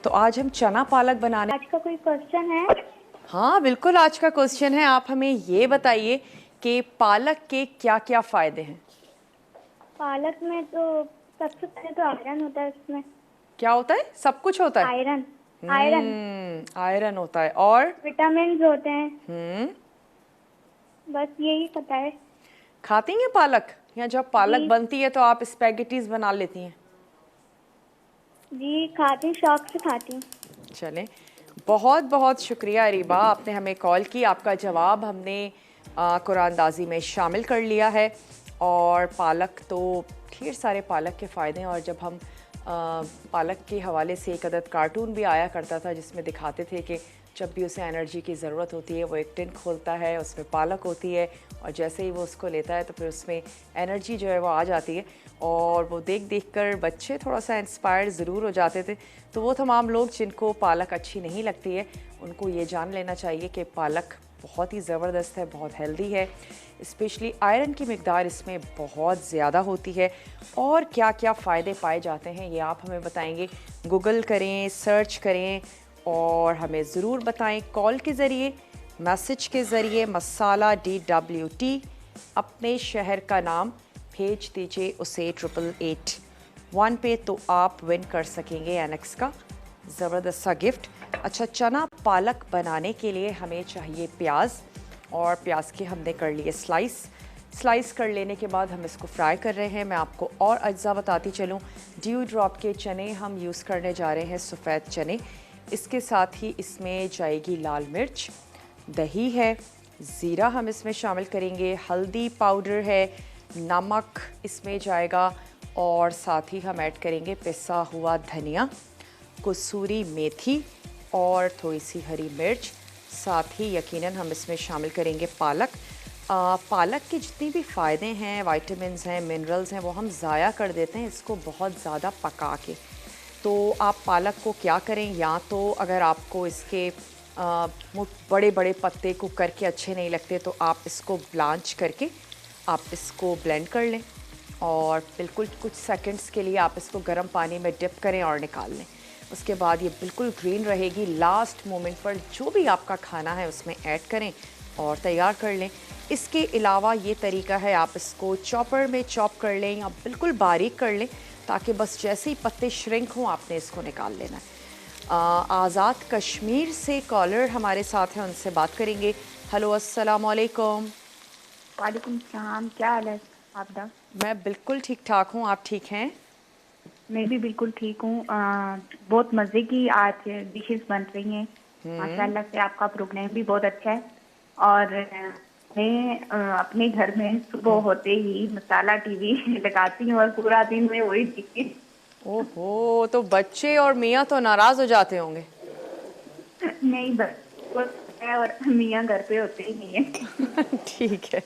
तो आज हम चना पालक बनाने। आज का कोई क्वेश्चन है? हाँ बिल्कुल, आज का क्वेश्चन है। आप हमें ये बताइए कि पालक के क्या क्या फायदे हैं। पालक में तो सबसे पहले तो आयरन होता है उसमें। क्या होता है? सब कुछ होता है। आयरन। आयरन। आयरन होता है और विटामिन होते हैं। हम्म। बस यही पता है। खाती हैं पालक, या जब पालक जी। बनती है तो आप स्पेगेटीज बना लेती हैं? जी खाती हूँ, शौक से खाती हूँ। चलें, बहुत बहुत शुक्रिया अरीबा, आपने हमें कॉल की। आपका जवाब हमने कुरानदाजी में शामिल कर लिया है। और पालक तो ढेर सारे पालक के फ़ायदे हैं। और जब हम पालक के हवाले से एक अदद कार्टून भी आया करता था जिसमें दिखाते थे कि जब भी उसे एनर्जी की ज़रूरत होती है वो एक टिन खोलता है, उसमें पालक होती है और जैसे ही वो उसको लेता है तो फिर उसमें एनर्जी जो है वो आ जाती है। और वो देख देख कर बच्चे थोड़ा सा इंस्पायर्ड ज़रूर हो जाते थे। तो वो तमाम लोग जिनको पालक अच्छी नहीं लगती है उनको ये जान लेना चाहिए कि पालक बहुत ही ज़बरदस्त है, बहुत हेल्दी है। स्पेशली आयरन की मिकदार इसमें बहुत ज़्यादा होती है। और क्या क्या फ़ायदे पाए जाते हैं ये आप हमें बताएंगे। गूगल करें, सर्च करें और हमें ज़रूर बताएं। कॉल के ज़रिए, मैसेज के ज़रिए मसाला DWT अपने शहर का नाम भेज दीजिए उसे 8881 पे, तो आप विन कर सकेंगे एनेक्स का ज़बरदस्त सा गिफ्ट। अच्छा, चना पालक बनाने के लिए हमें चाहिए प्याज, और प्याज के हमने कर लिए स्लाइस कर लेने के बाद हम इसको फ्राई कर रहे हैं। मैं आपको और अज्जा बताती चलूँ। ड्यू ड्रॉप के चने हम यूज़ करने जा रहे हैं, सफ़ेद चने। इसके साथ ही इसमें जाएगी लाल मिर्च, दही है, ज़ीरा हम इसमें शामिल करेंगे, हल्दी पाउडर है, नमक इसमें जाएगा और साथ ही हम ऐड करेंगे पिसा हुआ धनिया, कसूरी मेथी और थोड़ी सी हरी मिर्च। साथ ही यकीनन हम इसमें शामिल करेंगे पालक। पालक के जितनी भी फ़ायदे हैं, विटामिन्स हैं, मिनरल्स हैं, वो हम ज़ाया कर देते हैं इसको बहुत ज़्यादा पका के। तो आप पालक को क्या करें, या तो अगर आपको इसके बड़े बड़े पत्ते कुक करके अच्छे नहीं लगते तो आप इसको ब्लांच करके आप इसको ब्लेंड कर लें और बिल्कुल कुछ सेकंड्स के लिए आप इसको गर्म पानी में डिप करें और निकाल लें। उसके बाद ये बिल्कुल ग्रीन रहेगी। लास्ट मोमेंट पर जो भी आपका खाना है उसमें ऐड करें और तैयार कर लें। इसके अलावा ये तरीका है, आप इसको चॉपर में चॉप कर लें या बिल्कुल बारीक कर लें, ताकि बस जैसे ही पत्ते श्रिंक हों आपने इसको निकाल लेना है। आज़ाद कश्मीर से कॉलर हमारे साथ हैं, उनसे बात करेंगे। हेलो, अस्सलाम वालेकुम। वालेकुम सलाम, क्या हाल है आपका? मैं बिल्कुल ठीक ठाक हूँ, आप ठीक हैं? मैं भी बिल्कुल ठीक हूँ। बहुत मज़े की आज डिशेस बन रही हैं माशाल्लाह से। आपका प्रोग्राम भी बहुत अच्छा है। और मैं अपने घर में सुबह होते ही मसाला टीवी लगाती हूँ और पूरा दिन मैं वही देखती। ओहो, तो बच्चे और मियाँ तो नाराज़ हो जाते होंगे। नहीं, बस है और मियाँ घर पे होते ही नहीं है। ठीक है,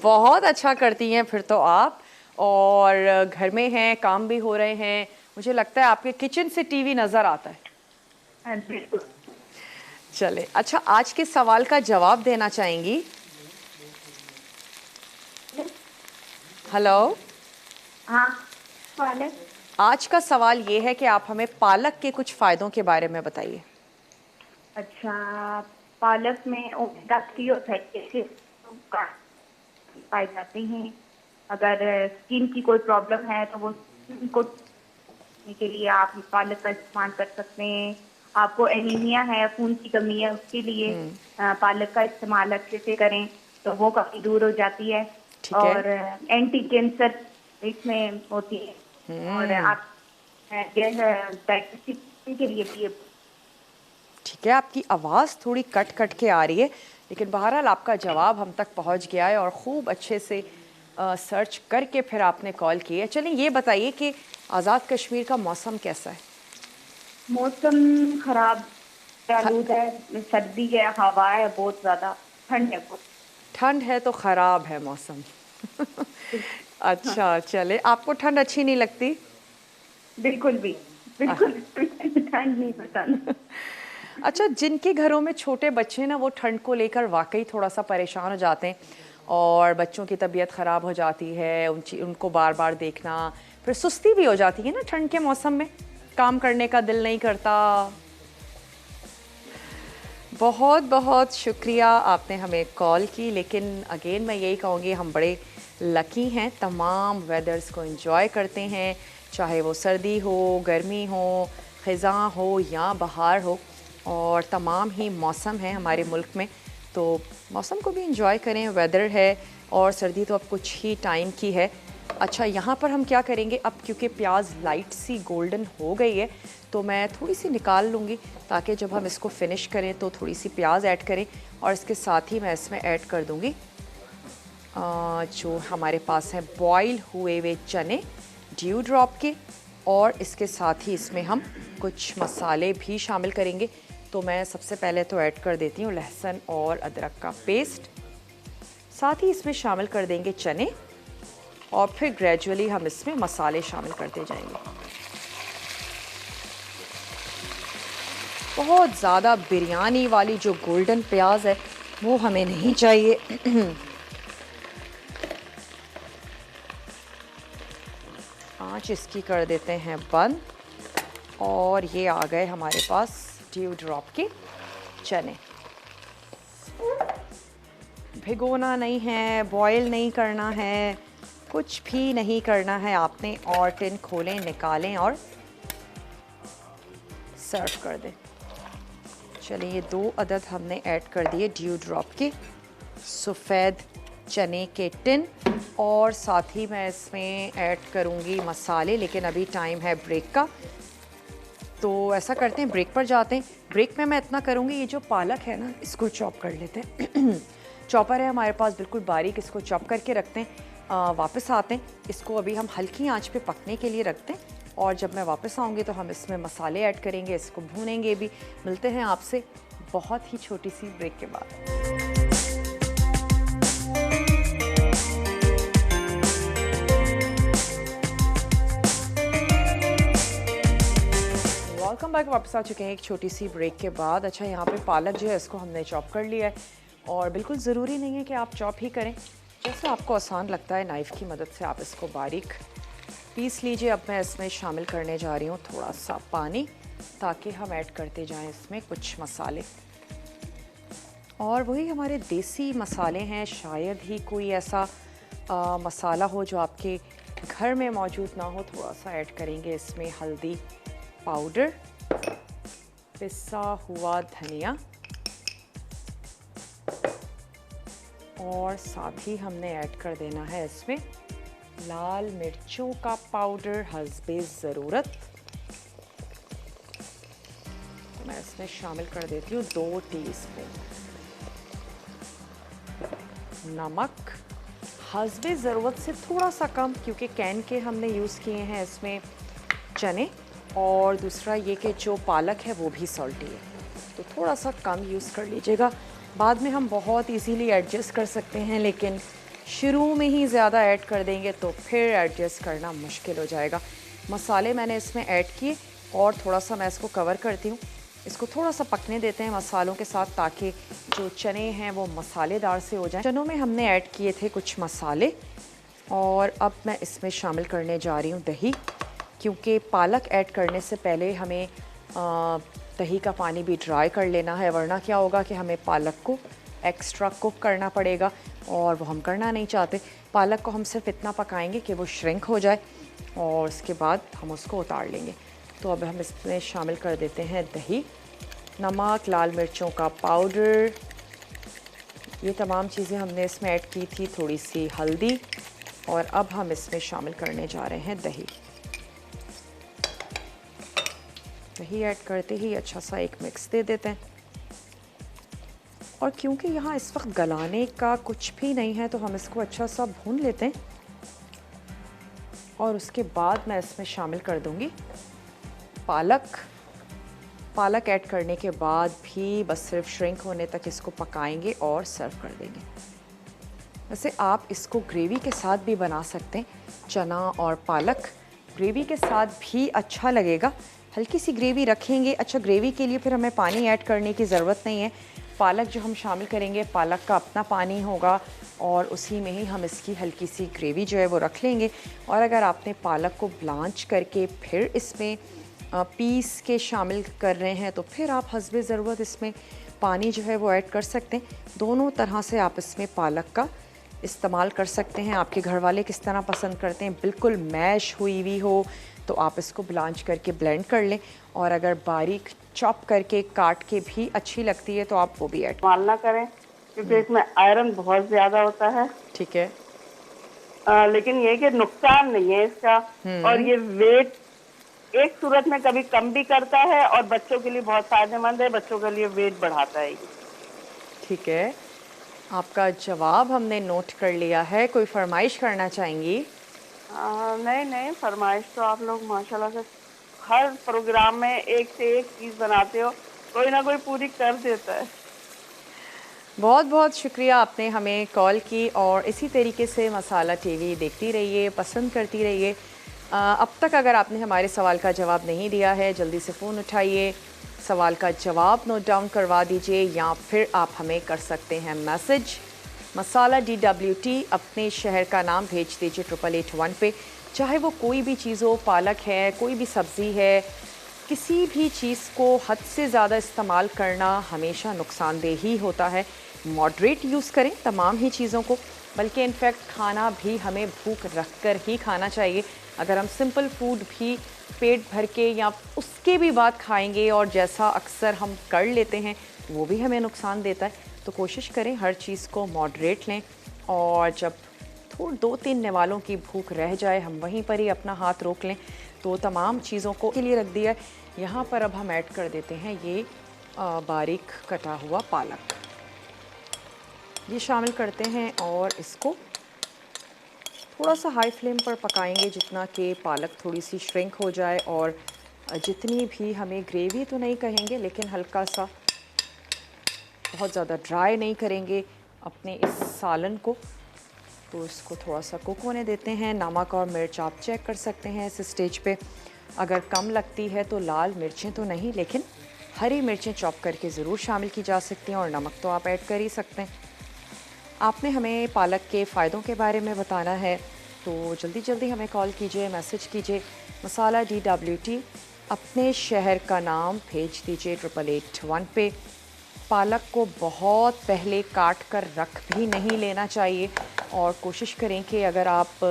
बहुत अच्छा करती हैं फिर तो आप। और घर में हैं, काम भी हो रहे हैं, मुझे लगता है आपके किचन से टीवी नज़र आता है। हाँ, बिल्कुल। चले, अच्छा, आज के सवाल का जवाब देना चाहेंगी? हेलो। हाँ, सवाल है। आज का सवाल ये है कि आप हमें पालक के कुछ फ़ायदों के बारे में बताइए। अच्छा, पालक में ओमेगा 3 और फैटी एसिड पाए जाते हैं। अगर स्किन की कोई प्रॉब्लम है तो वो स्किन को के लिए आप पालक का इस्तेमाल कर सकते हैं। आपको एनीमिया है, खून की कमी है, उसके लिए पालक का इस्तेमाल अच्छे से करें तो वो काफी दूर हो जाती है। ठीक है। और एंटी कैंसर इसमें होती है। और आप डाइजेशन के लिए भी ठीक है, आपकी आवाज़ थोड़ी कट कट के आ रही है, लेकिन बहरहाल आपका जवाब हम तक पहुंच गया है और ख़ूब अच्छे से सर्च करके फिर आपने कॉल की है। चलिए, ये बताइए कि आज़ाद कश्मीर का मौसम कैसा है? मौसम खराब आलूद है, सर्दी है, हवा है, बहुत ज्यादा ठंड है बहुत। ठंड है तो ख़राब है मौसम। हाँ, अच्छा, चले, आपको ठंड अच्छी नहीं लगती? बिल्कुल भी, बिल्कुल ठंड नहीं पसंद। अच्छा, जिनके घरों में छोटे बच्चे ना वो ठंड को लेकर वाकई थोड़ा सा परेशान हो जाते हैं और बच्चों की तबीयत ख़राब हो जाती है, उनको बार बार देखना, फिर सुस्ती भी हो जाती है ना ठंड के मौसम में। काम करने का दिल नहीं करता। बहुत बहुत शुक्रिया, आपने हमें कॉल की। लेकिन अगेन मैं यही कहूँगी, हम बड़े लकी हैं, तमाम वेदर्स को एंजॉय करते हैं, चाहे वो सर्दी हो, गर्मी हो, ख़ज़ां हो या बहार हो, और तमाम ही मौसम हैं हमारे मुल्क में। तो मौसम को भी एंजॉय करें। वेदर है और सर्दी तो अब कुछ ही टाइम की है। अच्छा, यहाँ पर हम क्या करेंगे अब, क्योंकि प्याज लाइट सी गोल्डन हो गई है, तो मैं थोड़ी सी निकाल लूँगी ताकि जब हम इसको फिनिश करें तो थोड़ी सी प्याज ऐड करें, और इसके साथ ही मैं इसमें ऐड कर दूँगी जो हमारे पास हैं बॉयल हुए हुए चने ड्यू ड्रॉप के, और इसके साथ ही इसमें हम कुछ मसाले भी शामिल करेंगे। तो मैं सबसे पहले तो ऐड कर देती हूँ लहसुन और अदरक का पेस्ट, साथ ही इसमें शामिल कर देंगे चने, और फिर ग्रेजुअली हम इसमें मसाले शामिल करते जाएंगे। बहुत ज़्यादा बिरयानी वाली जो गोल्डन प्याज है वो हमें नहीं चाहिए। आँच इसकी कर देते हैं बंद, और ये आ गए हमारे पास ड्यू ड्रॉप के चने। भिगोना नहीं है, बॉयल नहीं करना है, कुछ भी नहीं करना है आपने, और टिन खोलें, निकालें और सर्व कर दें। चलिए, ये 2 अदद हमने ऐड कर दिए ड्यू ड्रॉप के सफ़ेद चने के टिन, और साथ ही मैं इसमें ऐड करूँगी मसाले। लेकिन अभी टाइम है ब्रेक का, तो ऐसा करते हैं ब्रेक पर जाते हैं। ब्रेक में मैं इतना करूँगी, ये जो पालक है ना, इसको चॉप कर लेते हैं। चॉपर है हमारे पास बिल्कुल बारीक, इसको चॉप करके रखते हैं। वापस आते हैं, इसको अभी हम हल्की आंच पे पकने के लिए रखते हैं, और जब मैं वापस आऊँगी तो हम इसमें मसाले ऐड करेंगे, इसको भूनेंगे भी। मिलते हैं आपसे बहुत ही छोटी सी ब्रेक के बाद। वेलकम बैक, वापस आ चुके हैं एक छोटी सी ब्रेक के बाद। अच्छा, यहाँ पे पालक जो है इसको हमने चॉप कर लिया है, और बिल्कुल ज़रूरी नहीं है कि आप चॉप ही करें, जैसे आपको आसान लगता है नाइफ़ की मदद से आप इसको बारीक पीस लीजिए। अब मैं इसमें शामिल करने जा रही हूँ थोड़ा सा पानी, ताकि हम ऐड करते जाएं इसमें कुछ मसाले, और वही हमारे देसी मसाले हैं। शायद ही कोई ऐसा मसाला हो जो आपके घर में मौजूद ना हो। थोड़ा सा ऐड करेंगे इसमें हल्दी पाउडर, पिसा हुआ धनिया, और साथ ही हमने ऐड कर देना है इसमें लाल मिर्चों का पाउडर हस्बे ज़रूरत। मैं इसमें शामिल कर देती हूँ 2 टीस्पून नमक, हस्बे ज़रूरत से थोड़ा सा कम, क्योंकि कैन के हमने यूज़ किए हैं इसमें चने, और दूसरा ये कि जो पालक है वो भी सॉल्टी है, तो थोड़ा सा कम यूज़ कर लीजिएगा। बाद में हम बहुत इजीली एडजस्ट कर सकते हैं, लेकिन शुरू में ही ज़्यादा ऐड कर देंगे तो फिर एडजस्ट करना मुश्किल हो जाएगा। मसाले मैंने इसमें ऐड किए, और थोड़ा सा मैं इसको कवर करती हूँ, इसको थोड़ा सा पकने देते हैं मसालों के साथ, ताकि जो चने हैं वो मसालेदार से हो जाएं। चनों में हमने ऐड किए थे कुछ मसाले, और अब मैं इसमें शामिल करने जा रही हूँ दही, क्योंकि पालक ऐड करने से पहले हमें दही का पानी भी ड्राई कर लेना है, वरना क्या होगा कि हमें पालक को एक्स्ट्रा कुक करना पड़ेगा, और वो हम करना नहीं चाहते। पालक को हम सिर्फ इतना पकाएंगे कि वो श्रिंक हो जाए, और उसके बाद हम उसको उतार लेंगे। तो अब हम इसमें शामिल कर देते हैं दही, नमक, लाल मिर्चों का पाउडर, ये तमाम चीज़ें हमने इसमें ऐड की थी, थोड़ी सी हल्दी, और अब हम इसमें शामिल करने जा रहे हैं दही। दही ऐड करते ही अच्छा सा एक मिक्स दे देते हैं, और क्योंकि यहाँ इस वक्त गलाने का कुछ भी नहीं है, तो हम इसको अच्छा सा भून लेते हैं, और उसके बाद मैं इसमें शामिल कर दूंगी पालक ऐड करने के बाद भी बस सिर्फ श्रिंक होने तक इसको पकाएंगे और सर्व कर देंगे। वैसे आप इसको ग्रेवी के साथ भी बना सकते हैं, चना और पालक ग्रेवी के साथ भी अच्छा लगेगा। हल्की सी ग्रेवी रखेंगे। अच्छा, ग्रेवी के लिए फिर हमें पानी ऐड करने की ज़रूरत नहीं है। पालक जो हम शामिल करेंगे, पालक का अपना पानी होगा, और उसी में ही हम इसकी हल्की सी ग्रेवी जो है वो रख लेंगे। और अगर आपने पालक को ब्लांच करके फिर इसमें पीस के शामिल कर रहे हैं तो फिर आप हस्बे ज़रूरत इसमें पानी जो है वो ऐड कर सकते हैं। दोनों तरह से आप इसमें पालक का इस्तेमाल कर सकते हैं। आपके घर वाले किस तरह पसंद करते हैं, बिल्कुल मैश हुई हुई हो तो आप इसको ब्लांच करके ब्लेंड कर लें, और अगर बारीक चॉप करके काट के भी अच्छी लगती है तो आप वो भी ऐड। इस्तेमाल ना करें क्योंकि इसमें आयरन बहुत ज्यादा होता है। ठीक है। लेकिन ये कि नुकसान नहीं है इसका, और ये वेट एक सूरत में कभी कम भी करता है और बच्चों के लिए बहुत फायदेमंद है, बच्चों के लिए वेट बढ़ाता है। ठीक है, आपका जवाब हमने नोट कर लिया है। कोई फरमाइश करना चाहेंगी? नहीं नहीं, फरमाइश तो आप लोग माशाल्लाह से हर प्रोग्राम में एक से एक चीज बनाते हो, कोई ना कोई पूरी कर देता है। बहुत बहुत शुक्रिया, आपने हमें कॉल की, और इसी तरीके से मसाला टीवी देखती रहिए, पसंद करती रहिए। अब तक अगर आपने हमारे सवाल का जवाब नहीं दिया है, जल्दी से फ़ोन उठाइए, सवाल का जवाब नोट डाउन करवा दीजिए, या फिर आप हमें कर सकते हैं मैसेज मसाला DWT, अपने शहर का नाम भेज दीजिए 8881 पे। चाहे वो कोई भी चीज़ हो, पालक है, कोई भी सब्ज़ी है, किसी भी चीज़ को हद से ज़्यादा इस्तेमाल करना हमेशा नुकसानदेह ही होता है। मॉडरेट यूज़ करें तमाम ही चीज़ों को, बल्कि इनफैक्ट खाना भी हमें भूख रख कर ही खाना चाहिए। अगर हम सिंपल फूड भी पेट भर के या उसके भी बाद खाएंगे और जैसा अक्सर हम कर लेते हैं वो भी हमें नुकसान देता है, तो कोशिश करें हर चीज़ को मॉडरेट लें, और जब थोड़ा 2-3 निवालों की भूख रह जाए हम वहीं पर ही अपना हाथ रोक लें। तो तमाम चीज़ों को के लिए रख दिया है। यहाँ पर अब हम ऐड कर देते हैं ये बारीक कटा हुआ पालक, ये शामिल करते हैं और इसको थोड़ा सा हाई फ्लेम पर पकाएंगे जितना कि पालक थोड़ी सी श्रिंक हो जाए, और जितनी भी हमें ग्रेवी तो नहीं कहेंगे लेकिन हल्का सा, बहुत ज़्यादा ड्राई नहीं करेंगे अपने इस सालन को। तो इसको थोड़ा सा कुक होने देते हैं। नमक और मिर्च आप चेक कर सकते हैं इस स्टेज पे, अगर कम लगती है तो लाल मिर्चें तो नहीं, लेकिन हरी मिर्चें चॉप करके ज़रूर शामिल की जा सकती हैं, और नमक तो आप ऐड कर ही सकते हैं। आपने हमें पालक के फ़ायदों के बारे में बताना है तो जल्दी जल्दी हमें कॉल कीजिए, मैसेज कीजिए, मसाला DWT, अपने शहर का नाम भेज दीजिए 8881 पे। पालक को बहुत पहले काट कर रख भी नहीं लेना चाहिए, और कोशिश करें कि अगर आप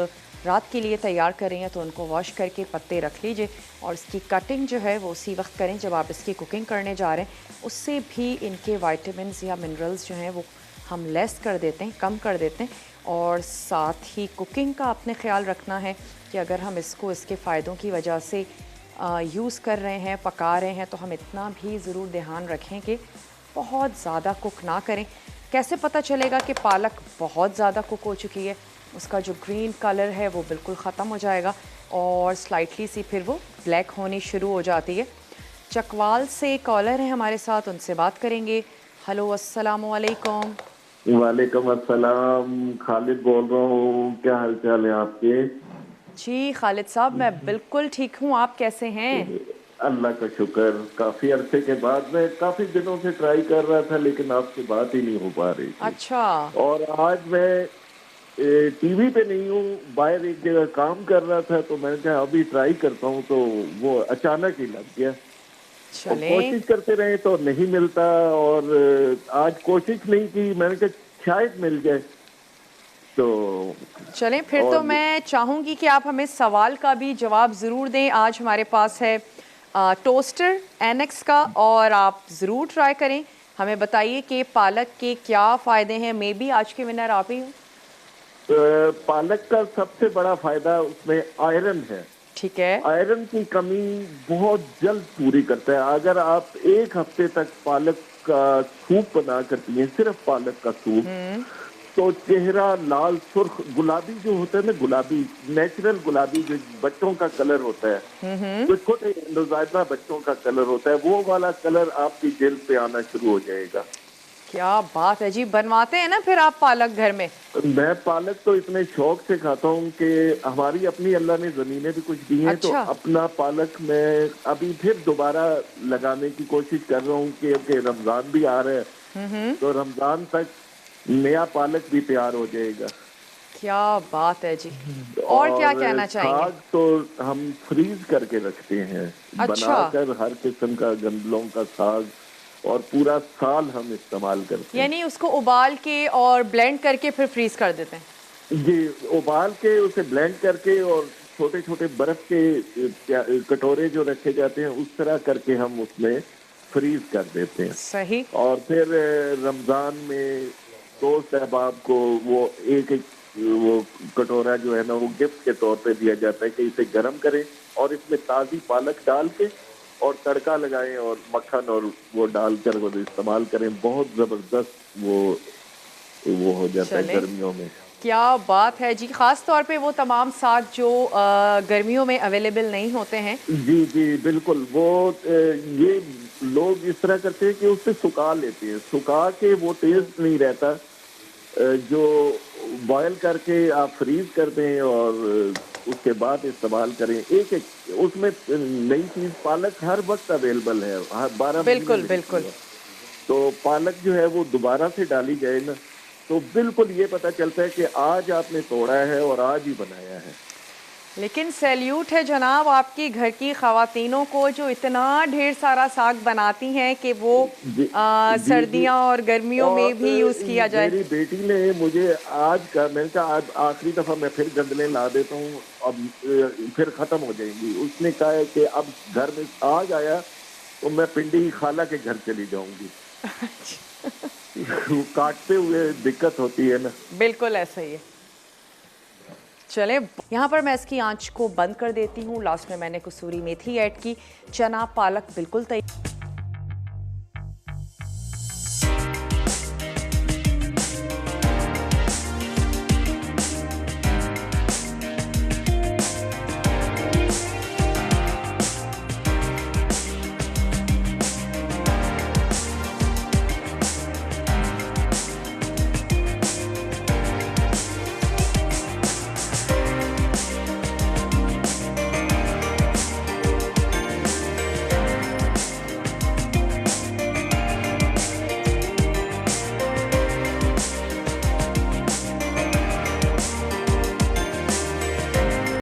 रात के लिए तैयार कर रहे हैं तो उनको वॉश करके पत्ते रख लीजिए, और इसकी कटिंग जो है वो उसी वक्त करें जब आप इसकी कुकिंग करने जा रहे हैं। उससे भी इनके विटामिन्स या मिनरल्स जो हैं वो हम लेस कर देते हैं, कम कर देते हैं। और साथ ही कुकिंग का अपने ख्याल रखना है कि अगर हम इसको इसके फ़ायदों की वजह से यूज़ कर रहे हैं, पका रहे हैं, तो हम इतना भी ज़रूर ध्यान रखें कि बहुत ज़्यादा कुक ना करें। कैसे पता चलेगा कि पालक बहुत ज़्यादा कुक हो चुकी है? उसका जो ग्रीन कलर है वो बिल्कुल ख़त्म हो जाएगा और स्लाइटली सी फिर वो ब्लैक होनी शुरू हो जाती है। चकवाल से कॉलर हैं हमारे साथ, उनसे बात करेंगे। हेलो, अस्सलाम वालेकुम। वालेकुम अस्सलाम, खालिद बोल रहा हूँ। क्या हाल चाल है आपके? जी खालिद साहब, मैं बिल्कुल ठीक हूँ, आप कैसे हैं? अल्लाह का शुक्र। काफी अरसे के बाद, मैं काफी दिनों से ट्राई कर रहा था लेकिन आपसे बात ही नहीं हो पा रही थी। अच्छा। और आज मैं टीवी पे नहीं हूँ, बाहर एक जगह काम कर रहा था, तो मैंने कहा अभी ट्राई करता हूँ, तो वो अचानक ही लग गया। चलें, कोशिश करते रहे तो नहीं मिलता, और आज कोशिश नहीं की, मैंने कहा शायद मिल जाए। तो चलें फिर तो मैं चाहूँगी कि आप हमें सवाल का भी जवाब ज़रूर दें। आज हमारे पास है टोस्टर एनेक्स का, और आप ज़रूर ट्राई करें। हमें बताइए कि पालक के क्या फ़ायदे हैं। मे बी आज के विनर आप ही हो। पालक का सबसे बड़ा फायदा उसमें आयरन है। ठीक है। आयरन की कमी बहुत जल्द पूरी करता है। अगर आप एक हफ्ते तक पालक का सूप बना कर पिए, सिर्फ पालक का सूप, तो चेहरा लाल सुर्ख गुलाबी जो होता है ना, गुलाबी नेचुरल गुलाबी जो बच्चों का कलर होता है, जो छोटे नौज़ायदा बच्चों का कलर होता है, वो वाला कलर आपकी जल्द पे आना शुरू हो जाएगा। क्या बात है जी, बनवाते हैं ना फिर आप पालक घर में? मैं पालक तो इतने शौक से खाता हूँ कि हमारी अपनी अल्लाह ने जमीनें भी कुछ दी हैं। अच्छा। तो अपना पालक मैं अभी फिर दोबारा लगाने की कोशिश कर रहा हूँ कि रमजान भी आ रहा है, तो रमजान तक नया पालक भी तैयार हो जाएगा। क्या बात है जी। और क्या कहना चाहेंगे? साग तो हम फ्रीज करके रखते हैं, अच्छा। बनाकर हर किस्म का गंदलों का साग, और पूरा साल हम इस्तेमाल करते हैं। यानी उसको उबाल के और ब्लेंड करके फिर फ्रीज कर देते हैं? जी, उबाल के उसे ब्लेंड करके और छोटे छोटे बर्फ के कटोरे जो रखे जाते हैं उस तरह करके हम उसमें फ्रीज कर देते हैं। सही। और फिर रमजान में दोस्त अहबाब को वो एक एक वो कटोरा जो है ना वो गिफ्ट के तौर पे दिया जाता है कि इसे गर्म करें और इसमें ताज़ी पालक डाल के और तड़का लगाएं और मक्खन और वो डालकर वो इस्तेमाल करें। बहुत ज़बरदस्त वो हो जाता है चले। गर्मियों में। क्या बात है जी। खास तौर पे वो तमाम साग जो गर्मियों में अवेलेबल नहीं होते हैं। जी जी बिल्कुल। वो ये लोग इस तरह करते हैं कि उससे सुखा लेते हैं, सुखा के वो टेस्ट नहीं रहता। जो बॉयल करके आप फ्रीज कर दें और उसके बाद इस्तेमाल करें। एक एक उसमें नई चीज, पालक हर वक्त अवेलेबल है, हर 12 बिल्कुल, महीने मिलती बिल्कुल। है। तो पालक जो है वो दोबारा से डाली जाए ना तो बिल्कुल ये पता चलता है कि आज आपने तोड़ा है और आज ही बनाया है। लेकिन सैल्यूट है जनाब आपकी घर की ख़वातीनों को जो इतना ढेर सारा साग बनाती हैं कि वो जी, जी, सर्दियां और गर्मियों और में भी यूज़ किया जाए। मेरी बेटी ने मुझे आज का, मैंने कहा आज आखिरी दफा मैं फिर गंदलें ला देता हूँ, अब फिर खत्म हो जाएंगी। उसने कहा है कि अब घर में आग आया तो मैं पिंडी खाला के घर चली जाऊंगी। वो काटते हुए दिक्कत होती है ना। बिल्कुल ऐसा ही है। चले, यहाँ पर मैं इसकी आंच को बंद कर देती हूँ। लास्ट में मैंने कसूरी मेथी ऐड की। चना पालक बिल्कुल तैयार।